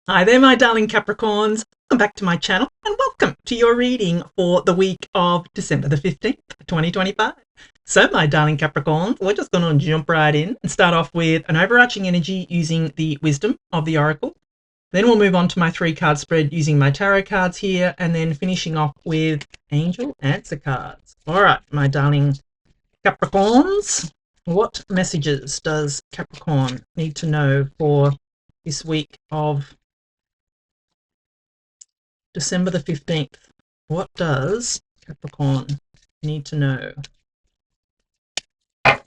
Hi there, my darling Capricorns. Welcome back to my channel and welcome to your reading for the week of December the 15th, 2025. So, my darling Capricorns, we're just going to jump right in and start off with an overarching energy using the wisdom of the Oracle. Then we'll move on to my 3-card spread using my tarot cards here, and then finishing off with angel answer cards. All right, my darling Capricorns, what messages does Capricorn need to know for this week of December the 15th. What does Capricorn need to know? Right,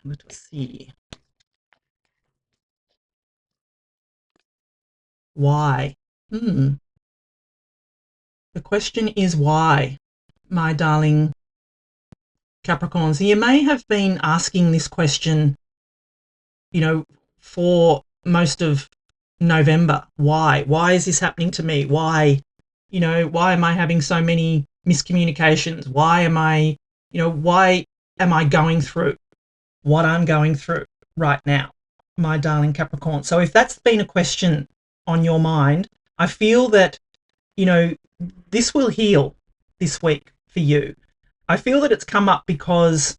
let us see. Why? The question is why, my darling Capricorns. You may have been asking this question, for most of November. Why? Why is this happening to me? Why? Why am I having so many miscommunications? Why am I going through what I'm going through right now, my darling Capricorn? So if that's been a question on your mind, I feel that, this will heal this week for you. I feel that it's come up because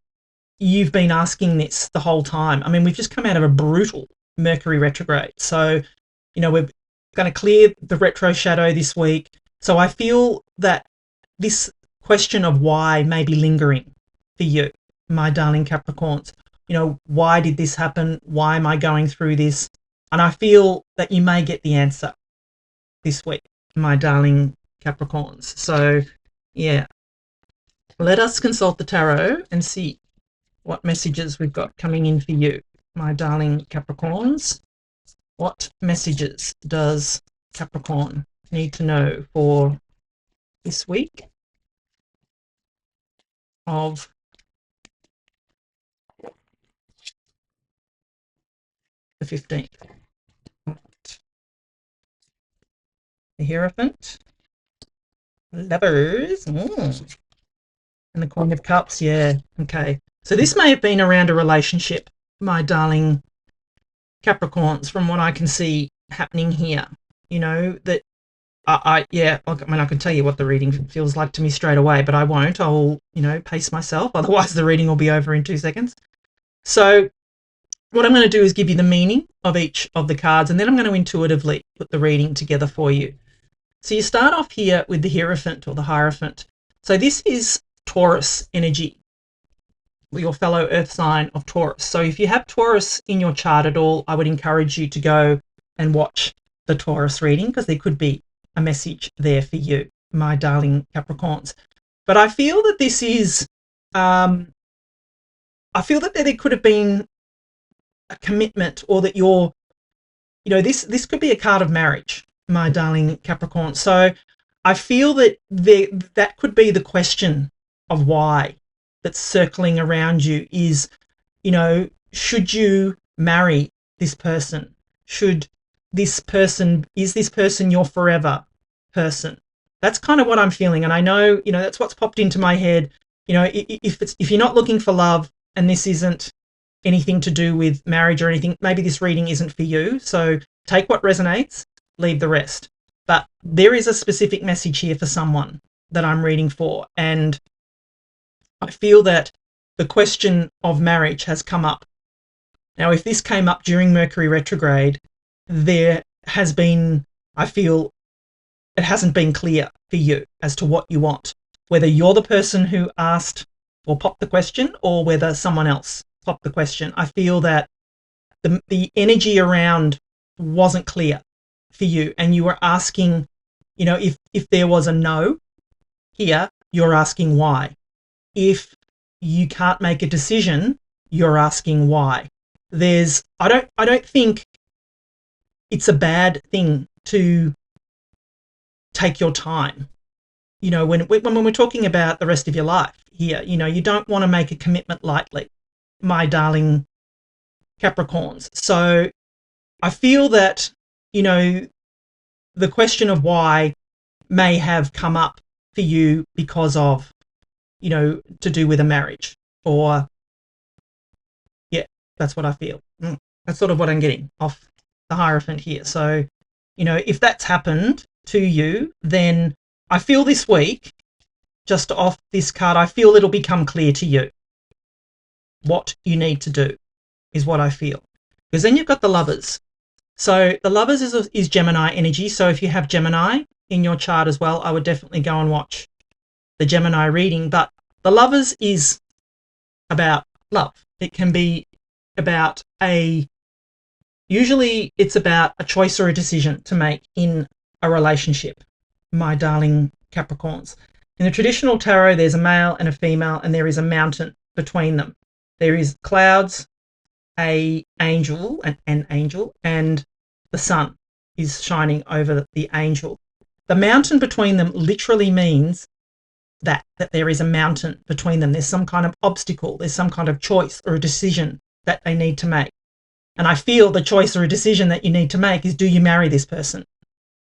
you've been asking this the whole time. I mean, we've just come out of a brutal Mercury retrograde. So, we're going to clear the retro shadow this week. So I feel that this question of why may be lingering for you, my darling Capricorns. Why did this happen? Why am I going through this? And I feel that you may get the answer this week, my darling Capricorns. So, yeah, let us consult the tarot and see what messages we've got coming in for you, my darling Capricorns. What messages does Capricorn need to know for this week of the 15th? The Hierophant, Lovers, and the Queen of Cups. Yeah, okay. So this may have been around a relationship, my darling Capricorns, from what I can see happening here. That I can tell you what the reading feels like to me straight away, but I won't. I'll, pace myself. Otherwise, the reading will be over in 2 seconds. So what I'm going to do is give you the meaning of each of the cards, and then I'm going to intuitively put the reading together for you. So you start off here with the Hierophant or the Hierophant. So this is Taurus energy, your fellow earth sign of Taurus. So if you have Taurus in your chart at all, I would encourage you to go and watch the Taurus reading, because there could be a message there for you, my darling Capricorns. But I feel that this is, I feel that there could have been a commitment, or that you're, this could be a card of marriage, my darling Capricorn. So I feel that that could be the question of why that's circling around you is, should you marry this person? Is this person your forever person? That's kind of what I'm feeling. And I know, that's what's popped into my head. If you're not looking for love and this isn't anything to do with marriage or anything, maybe this reading isn't for you. So take what resonates, leave the rest. But there is a specific message here for someone that I'm reading for. And I feel that the question of marriage has come up. Now, if this came up during Mercury retrograde, there has been, I feel, it hasn't been clear for you as to what you want, whether you're the person who asked or popped the question, or whether someone else popped the question. I feel that the energy around wasn't clear for you, and you were asking, if there was a no here, you're asking why. If you can't make a decision, you're asking why. I don't think it's a bad thing to take your time. When we're talking about the rest of your life here, you don't want to make a commitment lightly, my darling Capricorns. So I feel that, the question of why may have come up for you because of, to do with a marriage, or, yeah, that's what I feel. That's sort of what I'm getting off the Hierophant here. So, you know, if that's happened to you, then I feel this week, just off this card, I feel it'll become clear to you what you need to do, is what I feel. Because then you've got the Lovers. So the Lovers is Gemini energy. So if you have Gemini in your chart as well, I would definitely go and watch the Gemini reading. But the Lovers is about love. It can be about usually it's about a choice or a decision to make in a relationship, my darling Capricorns. In the traditional tarot, there's a male and a female, and there is a mountain between them. There is clouds, an angel, and the sun is shining over the angel. The mountain between them literally means that there is a mountain between them. There's some kind of obstacle. There's some kind of choice or a decision that they need to make. And I feel the choice or a decision that you need to make is, do you marry this person?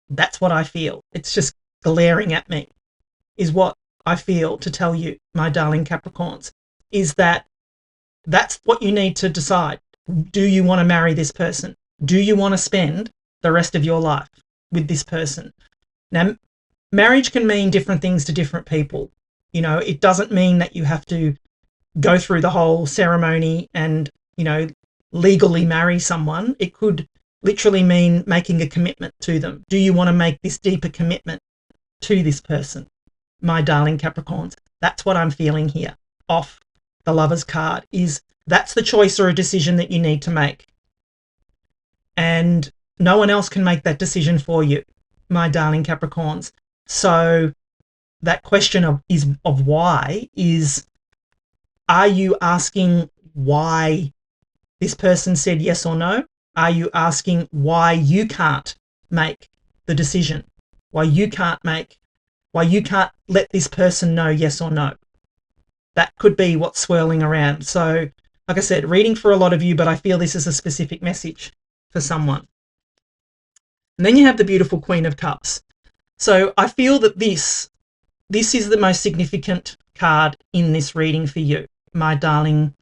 That's what I feel. It's just glaring at me, is what I feel to tell you, my darling Capricorns, is that that's what you need to decide. Do you want to marry this person? Do you want to spend the rest of your life with this person? Now, marriage can mean different things to different people. You know, it doesn't mean that you have to go through the whole ceremony and, you know, legally marry someone. It could literally mean making a commitment to them. Do you want to make this deeper commitment to this person, my darling Capricorns? That's what I'm feeling here off the Lovers card, is that's the choice or a decision that you need to make. And no one else can make that decision for you, my darling Capricorns. So that question of why is, are you asking why this person said yes or no? Are you asking why you can't make the decision? Why you can't let this person know yes or no? That could be what's swirling around. So, like I said, reading for a lot of you, but I feel this is a specific message for someone. And then you have the beautiful Queen of Cups. So I feel that this is the most significant card in this reading for you, my darling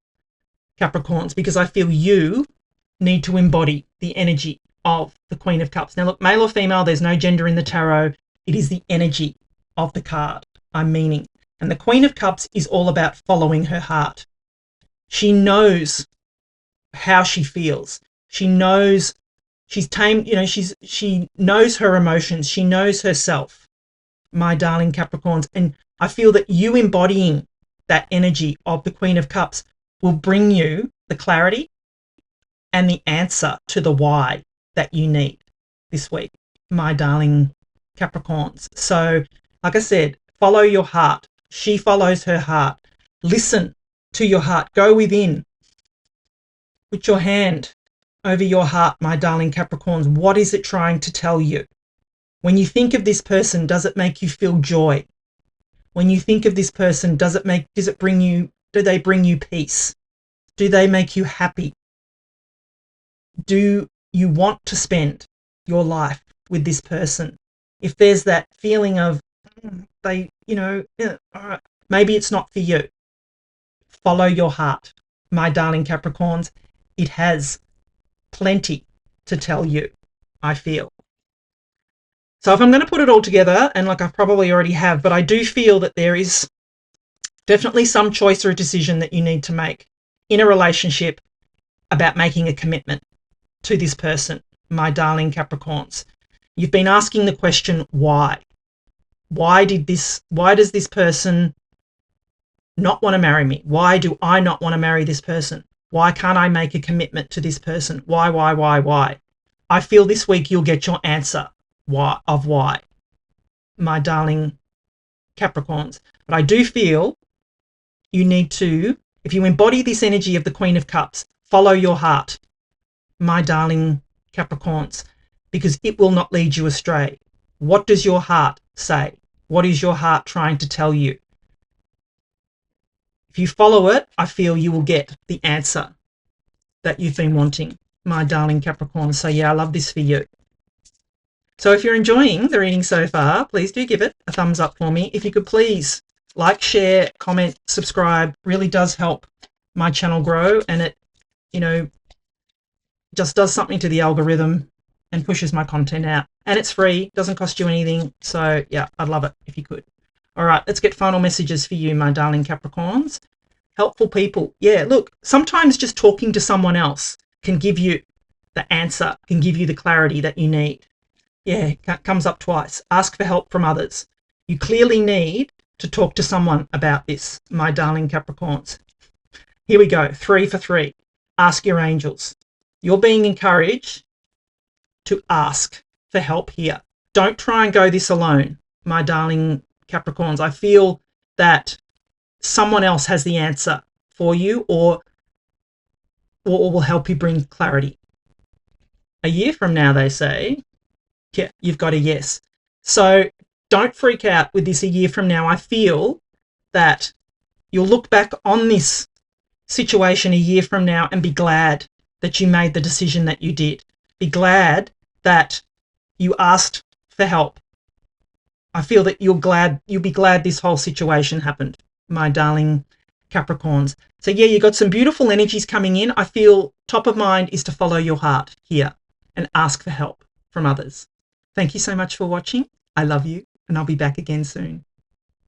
Capricorns, because I feel you need to embody the energy of the Queen of Cups. Now, look, male or female, there's no gender in the tarot. It is the energy of the card I'm meaning. And the Queen of Cups is all about following her heart. She knows how she feels. She knows she's tamed, you know, she knows her emotions. She knows herself, my darling Capricorns. And I feel that you embodying that energy of the Queen of Cups will bring you the clarity and the answer to the why that you need this week, my darling Capricorns. So, like I said, follow your heart. She follows her heart. Listen to your heart. Go within. Put your hand over your heart, my darling Capricorns. What is it trying to tell you? When you think of this person, does it make you feel joy? When you think of this person, do they bring you peace? Do they make you happy? Do you want to spend your life with this person? If there's that feeling of maybe it's not for you, follow your heart, my darling Capricorns. It has plenty to tell you, I feel. So if I'm going to put it all together, and like I probably already have, but I do feel that there is definitely some choice or a decision that you need to make in a relationship about making a commitment to this person, my darling Capricorns. You've been asking the question, why? Why does this person not want to marry me? Why do I not want to marry this person? Why can't I make a commitment to this person? Why? I feel this week you'll get your answer why, my darling Capricorns. But I do feel you need to, if you embody this energy of the Queen of Cups, follow your heart, my darling Capricorns, because it will not lead you astray. What does your heart say? What is your heart trying to tell you? If you follow it, I feel you will get the answer that you've been wanting, my darling Capricorn. So yeah, I love this for you. So if you're enjoying the reading so far, please do give it a thumbs up for me. If you could please like, share, comment, subscribe, really does help my channel grow, and it, just does something to the algorithm and pushes my content out. And it's free, doesn't cost you anything. So yeah, I'd love it if you could. All right, let's get final messages for you, my darling Capricorns. Helpful people. Yeah, look, sometimes just talking to someone else can give you the answer, can give you the clarity that you need. Yeah, comes up twice. Ask for help from others. You clearly need to talk to someone about this, my darling Capricorns. Here we go, 3 for 3. Ask your angels. You're being encouraged to ask for help here. Don't try and go this alone, my darling Capricorns. I feel that someone else has the answer for you or will help you bring clarity. A year from now, they say, yeah, you've got a yes. So don't freak out with this a year from now. I feel that you'll look back on this situation a year from now and be glad that you made the decision that you did. Be glad that you asked for help. I feel that you'll be glad this whole situation happened, my darling Capricorns. So yeah, you got some beautiful energies coming in. I feel top of mind is to follow your heart here and ask for help from others. Thank you so much for watching. I love you, and I'll be back again soon.